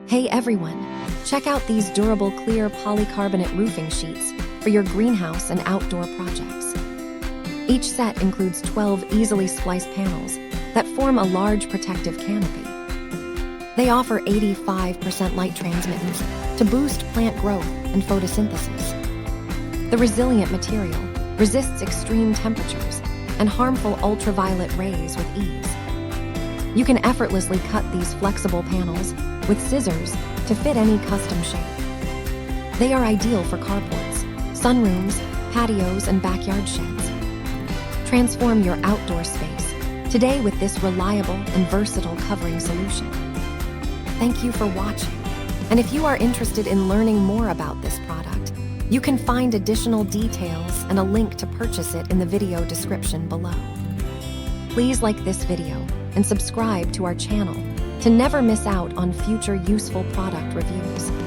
Hey everyone, check out these durable clear polycarbonate roofing sheets for your greenhouse and outdoor projects. Each set includes 12 easily spliced panels that form a large protective canopy. They offer 85% light transmittance to boost plant growth and photosynthesis. The resilient material resists extreme temperatures and harmful ultraviolet rays with ease. You can effortlessly cut these flexible panels with scissors to fit any custom shape. They are ideal for carports, sunrooms, patios, and backyard sheds. Transform your outdoor space today with this reliable and versatile covering solution. Thank you for watching. And if you are interested in learning more about this product, you can find additional details and a link to purchase it in the video description below. Please like this video and subscribe to our channel to never miss out on future useful product reviews.